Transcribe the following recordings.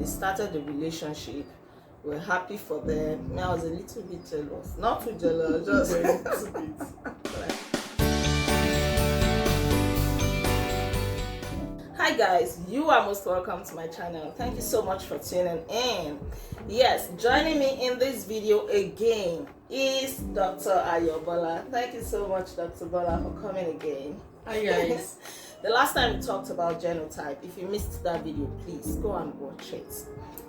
started the relationship. We're happy for them. I was a little bit jealous. Not too jealous, just a little bit. Hi guys, you are most welcome to my channel. Thank you so much for tuning in. Yes, joining me in this video again is Dr. Ayobola. Thank you so much, Dr. Bola, for coming again. Hi guys. The last time we talked about genotype, if you missed that video, please go and watch it.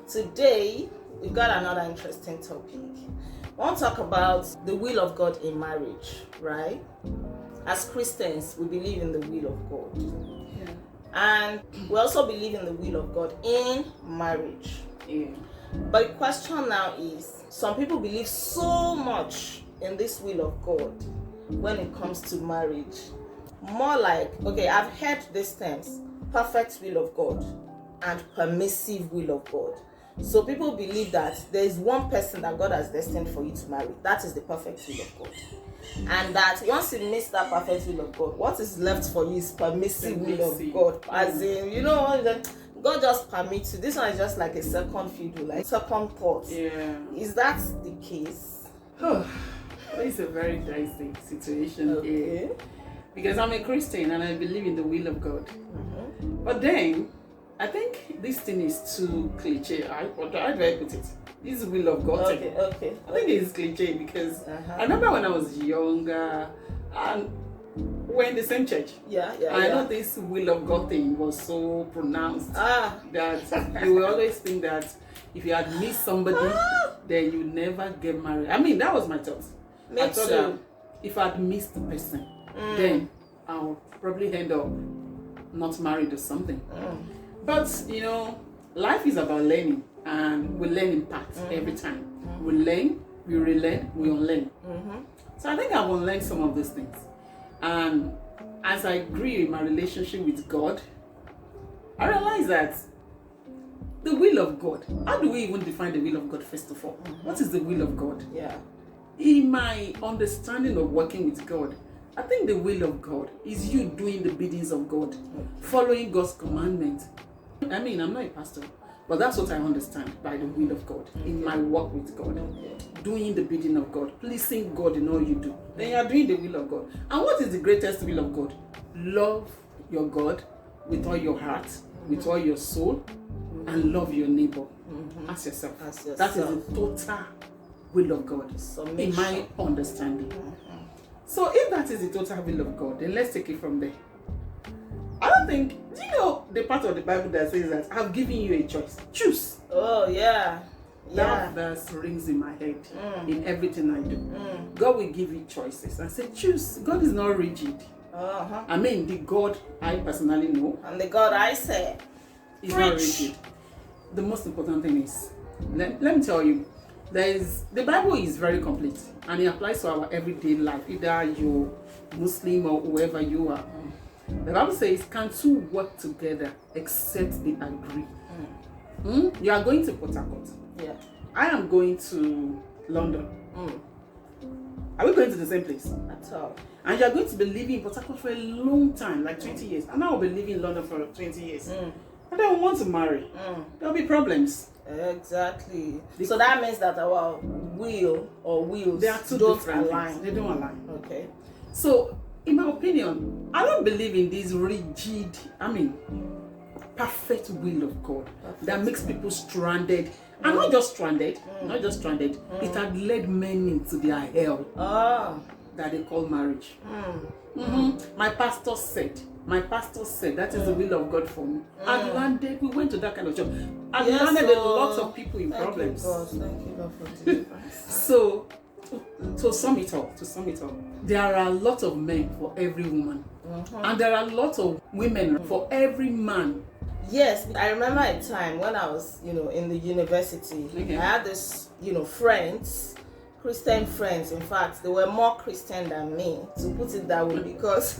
Today, we've got another interesting topic. I want to talk about the will of God in marriage, right? As Christians, we believe in the will of God. And we also believe in the will of God in marriage. Yeah. But the question now is, some people believe so much in this will of God when it comes to marriage. More like, okay, I've heard these terms, perfect will of God and permissive will of God. So people believe that there is one person that God has destined for you to marry. That is the perfect will of God. And that once you miss that perfect will of God, what is left for you is permissive will of God. As in, you know, God just permits you. This one is just like a second fiddle, like second thought. Yeah. Is that the case? It's a very dicey situation. Okay. Yeah. Because I'm a Christian and I believe in the will of God. Mm-hmm. But then, I think this thing is too cliche. How do I put it? This will of God. Okay. I think it's cliche because I remember when I was younger and we're in the same church. Yeah. I know this will of God thing was so pronounced that you will always think that if you had missed somebody, then you never get married. I mean, that was my thought. I thought that if I'd missed the person, then I'll probably end up not married or something. But you know, life is about learning, and we learn in parts every time. We learn, we relearn, we unlearn. So I think I've unlearned some of those things. And as I grew in my relationship with God, I realized that the will of God, how do we even define the will of God first of all? What is the will of God? Yeah. In my understanding of working with God, I think the will of God is you doing the biddings of God, following God's commandments. I mean, I'm not a pastor, but that's what I understand by the will of God in my work with God. Doing the bidding of God, pleasing God in all you do. Then you are doing the will of God. And what is the greatest will of God? Love your God with all your heart, with all your soul, and love your neighbor as yourself. That is the total will of God in my understanding. So if that is the total will of God, then let's take it from there. I don't think, do you know the part of the Bible that says that I've given you a choice? Choose. Oh, yeah. That verse rings in my head in everything I do. God will give you choices. I say choose. God is not rigid. I mean, the God I personally know. And the God I say. Is not rigid. The most important thing is, let me tell you, the Bible is very complete and it applies to our everyday life, either you're Muslim or whoever you are. The Bible says, can two work together except they agree? You are going to Port Harcourt. Yeah. I am going to London. Are we going to the same place? At all. And you are going to be living in Port Harcourt for a long time, like 20 years. And I will be living in London for 20 years. And then we want to marry. There will be problems. Exactly. So that means that our will or wills they are two don't different align. Things. They don't align. Okay. So, in my opinion, I don't believe in this rigid, perfect will of God that makes people stranded. And not just stranded, it had led many into their hell that they call marriage. My pastor said that is the will of God for me. And landed, we went to that kind of job. And landed a lot of people in problems. Thank you God for deliverance. So, to sum it up, there are a lot of men for every woman. And there are a lot of women for every man. Yes, I remember a time when I was, in the university. I had this, friends, Christian friends. In fact, they were more Christian than me, to put it that way, because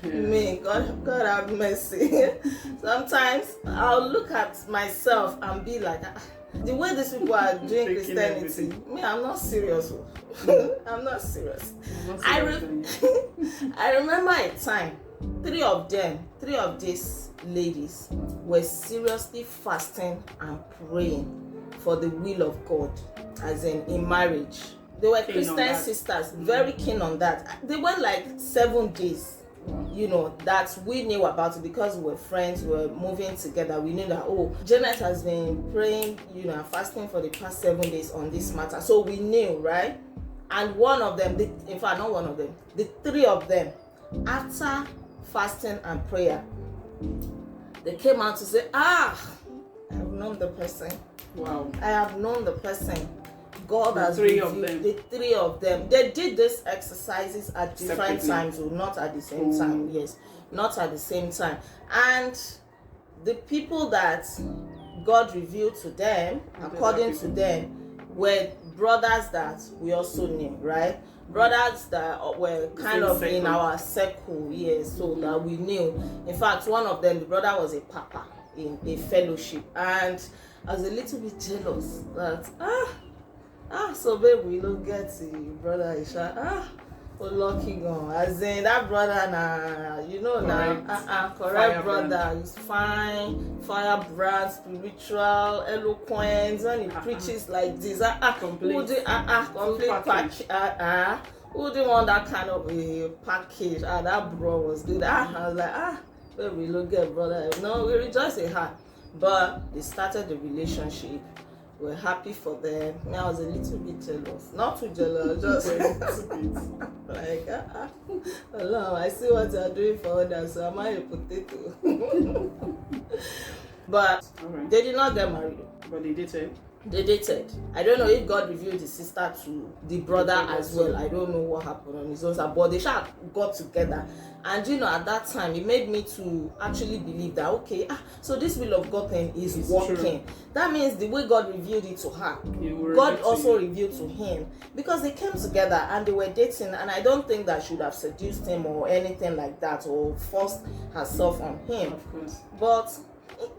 me, God have mercy. Sometimes I'll look at myself and be like, the way these people are doing Christianity, me, I'm not serious. I'm not serious. I remember a time three of these ladies were seriously fasting and praying for the will of God, as in marriage. They were Christian sisters, very keen on that. They went like 7 days, that we knew about it because we were friends, we were moving together. We knew that, Janet has been praying, fasting for the past 7 days on this matter. So we knew, right? And one of them, in fact, not one of them, the three of them, after fasting and prayer, they came out to say, I have known the person. Wow. I have known the person. God has three of them. The three of them. They did these exercises at different times, not at the same time. Yes, not at the same time. And the people that God revealed to them, according to them, were brothers that we also knew, right? Brothers that were kind of in our circle, yes, so that we knew. In fact, one of them, the brother was a papa in a fellowship, and I was a little bit jealous that so babe, we don't get to brother Isha. Lucky gone. As in that brother correct brother. He's fine, firebrand, spiritual, eloquent. When he preaches like this, complete package. Who didn't want that kind of a package? That bro was good. I was like, babe, we look good, brother. No, we rejoice in her. But they started the relationship. We're happy for them. I was a little bit jealous. Not too jealous, just a little bit. Like, hello, I see what you're doing for others, so am I a potato? But they did not get married. But they dated. They dated. I don't know if God revealed the sister to the brother as well. I don't know what happened on his own side, but they got together. And at that time, it made me to actually believe that, so this will of God thing is working. True. That means the way God revealed it to her, God also revealed to him. Because they came together and they were dating, and I don't think that she would have seduced him or anything like that, or forced herself on him. Of course. But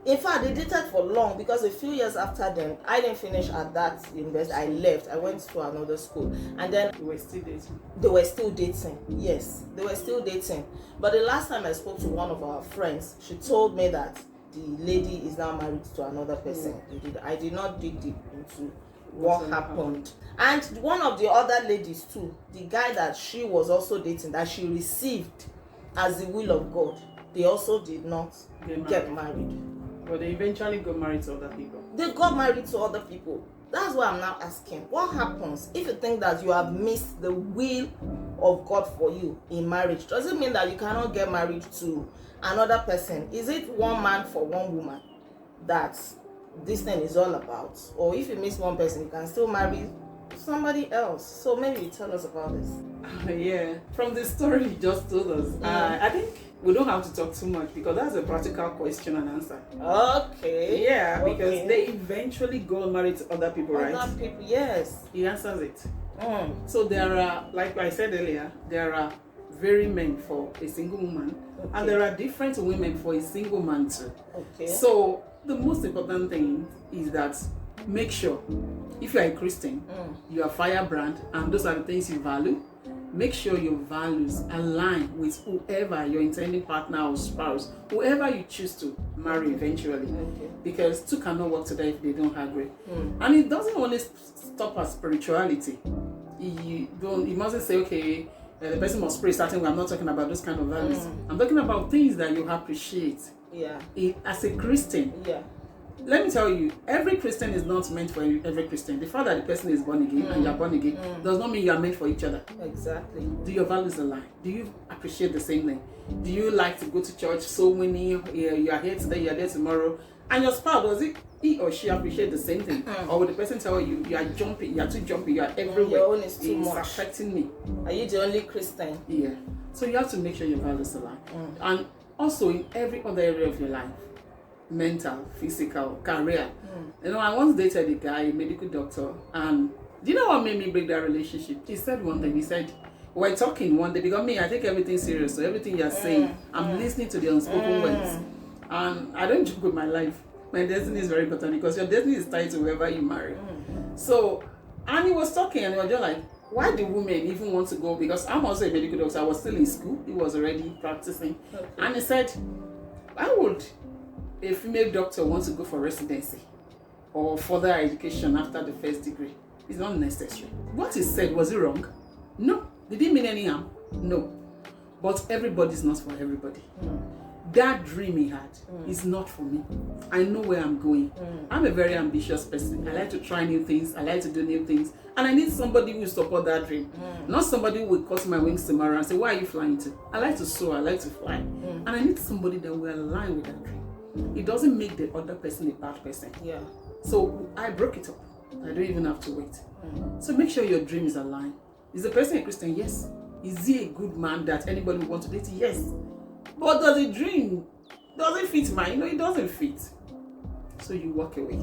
in fact, they dated for long, because a few years after them, I didn't finish at that university. I left. I went to another school, and then they were still dating. They were still dating. Yes, they were still dating. But the last time I spoke to one of our friends, she told me that the lady is now married to another person. I did not dig deep into what happened. And one of the other ladies too, the guy that she was also dating, that she received as the will of God, they also did not get married. But they eventually got married to other people. They got married to other people. That's why I'm now asking, what happens if you think that you have missed the will of God for you in marriage? Does it mean that you cannot get married to another person? Is it one man for one woman that this thing is all about? Or if you miss one person, you can still marry somebody else? So maybe you tell us about this. Yeah, from the story you just told us, I think we don't have to talk too much, because that's a practical question and answer. Okay. Yeah, because they eventually got married to other people, right? Other people, yes. He answers it. So there are, like I said earlier, there are very men for a single woman, and there are different women for a single man too. Okay. So the most important thing is that make sure, if you are a Christian, you are firebrand, and those are the things you value. Make sure your values align with whoever your intending partner or spouse, whoever you choose to marry eventually. Because two cannot work together if they don't agree. And it doesn't only stop at spirituality. You mustn't say, the person must pray certain way. I'm not talking about those kind of values. I'm talking about things that you appreciate. Yeah. As a Christian. Yeah. Let me tell you, every Christian is not meant for every Christian. The fact that the person is born again and you are born again does not mean you are meant for each other. Exactly. Do your values align? Do you appreciate the same thing? Do you like to go to church so many, you are here today, you are there tomorrow? And your spouse, does he or she appreciate the same thing? Or will the person tell you, you are jumpy, you are too jumpy, you are everywhere? Your own is too much. It's affecting me. Are you the only Christian? Yeah. So you have to make sure your values align. And also in every other area of your life. Mental, physical, career. I once dated a guy, a medical doctor, and do you know what made me break that relationship? He said one thing. He said, we're talking one day, because me, I take everything serious. So everything you're saying, I'm listening to the unspoken words. And I don't joke with my life. My destiny is very important, because your destiny is tied to whoever you marry. So, and he was talking, and he was just like, why the women even want to go, because I'm also a medical doctor. I was still in school. He was already practicing. Okay. And he said, why would a female doctor want to go for residency or further education after the first degree? It's not necessary. What he said, was it wrong? No. Did he mean any harm? No. But everybody's not for everybody. That dream he had is not for me. I know where I'm going. I'm a very ambitious person. I like to try new things. I like to do new things. And I need somebody who will support that dream. Not somebody who will cut my wings tomorrow and say, where are you flying to? I like to soar. I like to fly. And I need somebody that will align with that dream. It doesn't make the other person a bad person. Yeah. So I broke it up. I don't even have to wait. So make sure your dream is aligned. Is the person a Christian? Yes. Is he a good man that anybody would want to date? Yes. But does the dream, does it fit mine? No, it doesn't fit. So you walk away.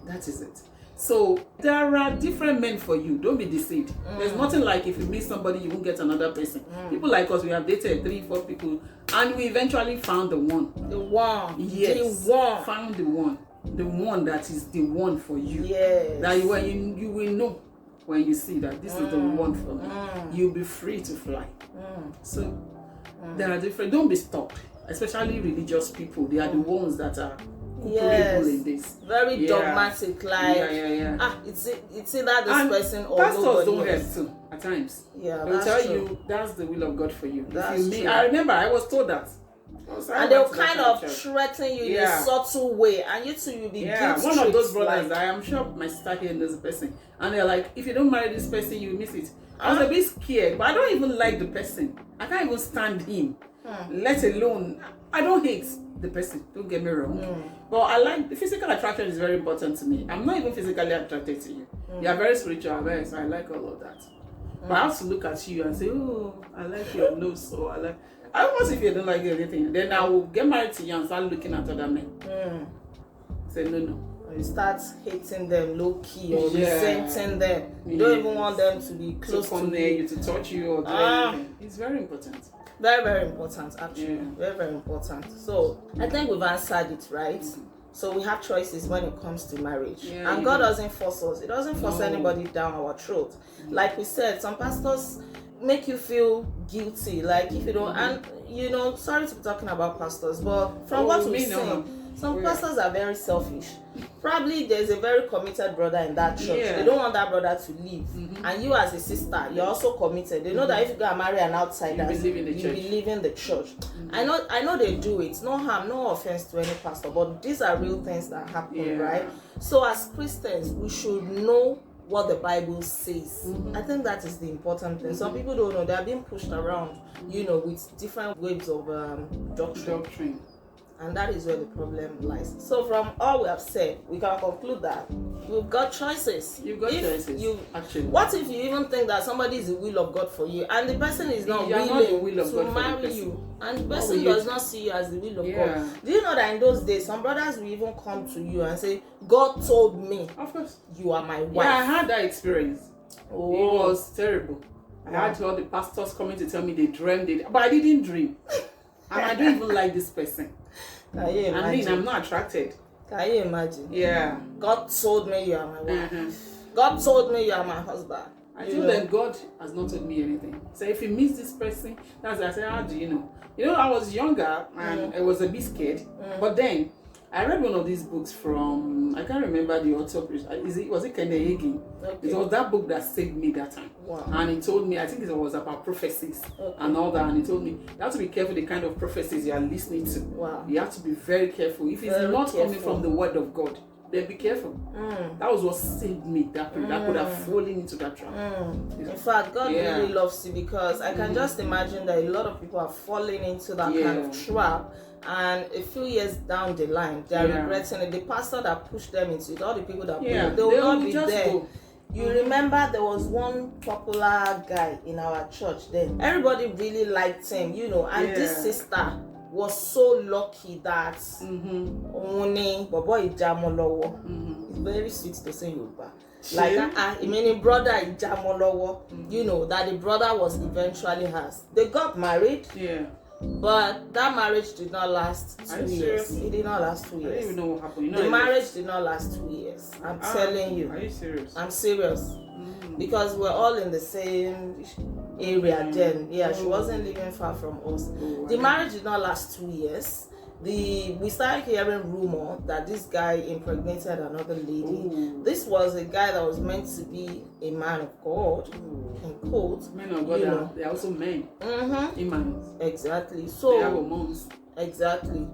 That is it. So there are different men for you. Don't be deceived. There's nothing like if you meet somebody, you won't get another person. People like us, we have dated 3-4 people, and we eventually found the one. The one. Yes. The one. Found the one. The one that is the one for you. Yes. That you will know when you see that this is the one for me. You'll be free to fly. So there are different. Don't be stuck. Especially religious people. They are the ones that are culpable in this. Very dogmatic. Like it's either this person or pastors nobody don't else. help too at times. Yeah, They'll that's tell true. you that's the will of God for you. That's If you true. I remember I was told that. And they'll kind of threaten you in a subtle way, and you too will be guilt one of those tripped, brothers, like, I am sure my sister here knows the person, and they're like, if you don't marry this person, you miss it. I was a bit scared, but I don't even like the person. I can't even stand him. Let alone, I don't hate the person, don't get me wrong. But I like, the physical attraction is very important to me. I'm not even physically attracted to you. You are very spiritual, so I like all of that. But I have to look at you and say, oh, I like your nose, so I like. I almost, if you don't like anything, then I will get married to you and start looking at other men. Say no. You start hating them low key or resenting them. You don't even want them to be close to come near you, to touch you or do anything. It's very important. Very, very important, actually. Yeah. Very, very important. So I think we've answered it, right? So we have choices when it comes to marriage. And God doesn't force us. It doesn't force anybody down our throat. Like we said, some pastors make you feel guilty, like if you don't, and you know, sorry to be talking about pastors, but from what we've seen, some pastors are very selfish. Probably there's a very committed brother in that church. They don't want that brother to leave. And you as a sister, you're also committed. They know that if you go and marry an outsider, you'll be leaving the church. I know they do it. No harm, no offense to any pastor, but these are real things that happen, right? So as Christians, we should know what the Bible says. I think that is the important thing. Some people don't know. They are being pushed around, you know, with different waves of doctrine. And that is where the problem lies. So from all we have said, we can conclude that you've got choices. You've got choices. Actually, what if you even think that somebody is the will of God for you, and the person is not willing to marry you, and the person does not see you as the will of God? Do you know that in those days, some brothers will even come to you and say, "God told me, of course, you are my wife." Yeah, I had that experience. It was terrible. I had all the pastors coming to tell me they dreamed it, but I didn't dream, and I don't even like this person. Can you imagine? I mean, I'm not attracted. Can you imagine? Yeah. God told me you are my wife. God told me you are my husband. I told them God has not told me anything. So if you miss this person, that's why I said, how do you know? You know, I was younger and I was a bit scared. But then I read one of these books from, I can't remember the author. Was it Kenneth Hagin? Okay. It was that book that saved me that time. Wow. And he told me, I think it was about prophecies and all that. And he told me, you have to be careful the kind of prophecies you are listening to. Wow. You have to be very careful. If it's not coming from the word of God, then be careful. That was what saved me. That could have fallen into that trap. In fact, God really loves you, because I can just imagine that a lot of people are falling into that kind of trap. And a few years down the line, they are regretting it. The pastor that pushed them into it, all the people that they will not be there. Go. You remember there was one popular guy in our church then. Everybody really liked him, you know, and this sister was so lucky that it's very sweet to say Yoruba. Like meaning brother Ijamolowo, you know, that the brother was eventually hers. They got married. But that marriage did not last Are 2 you years. serious? It did not last 2 I don't years. even know what happened. You know, The I marriage did not last 2 years. I'm telling you. Are you serious? I'm serious. Because we're all in the same area then. Yeah, she wasn't living far from us. The marriage did not last 2 years. We started hearing rumor that this guy impregnated another lady. Ooh. This was a guy that was meant to be a man of God, in quotes. Men of God, you know. they're also men. Mm-hmm. Imams. Exactly. They have So hormones. exactly.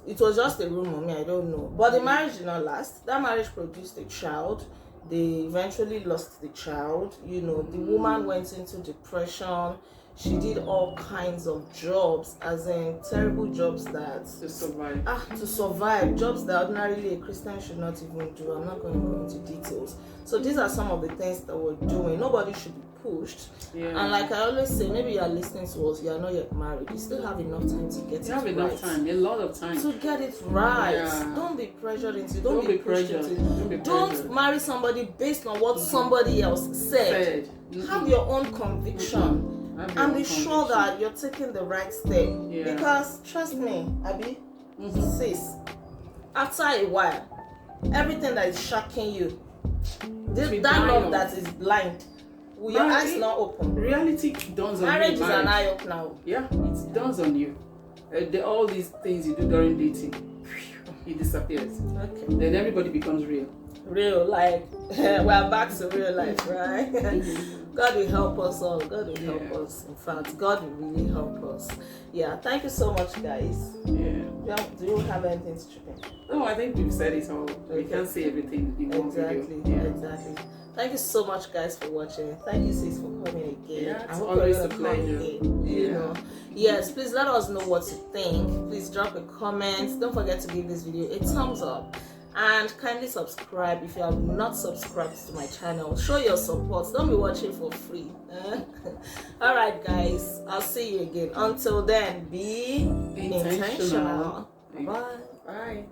It was just a rumor, I don't know. But the marriage did not last. That marriage produced a child. They eventually lost the child. You know, the woman went into depression. She did all kinds of jobs, as in terrible jobs that To survive. to survive, jobs that ordinarily a Christian should not even do. I'm not going to go into details. So these are some of the things that we're doing. Nobody should be pushed. Yeah. And like I always say, maybe you are listening to us, you are not yet married. You still have enough time to get You have it enough right. time, a lot of time. To get it right. Yeah. Don't be pressured into it. Don't be pushed pressured. into it. Don't be Don't pressured. marry somebody based on what somebody else said. Have your own conviction. Have your And own be sure conviction. that you're taking the right step. Yeah. Because trust me, Abby, sis, after a while, everything that is shocking you, that love off. that is blind, will your eyes not open? Reality dawns on you. Marriage is an eye opener. Yeah, it dawns on you. All these things you do during dating, it disappears. Okay. Then everybody becomes real. Real, like we're back to real life, right? God will help us all. God will help us. In fact, God will really help us. Yeah, thank you so much, guys. Yeah. Do you have anything to chip in? No, I think we've said it all. We can't say everything in one Exactly. video. Exactly. Thank you so much, guys, for watching. Thank you, sis, for coming again. Yeah, it's I hope always you're a gonna come pleasure. again, you Yeah. know. Yes, please let us know what you think. Please drop a comment. Don't forget to give this video a thumbs up. And kindly subscribe if you have not subscribed to my channel. Show your support. Don't be watching for free. Alright, guys. I'll see you again. Until then, be intentional. Intentional. Bye. Bye.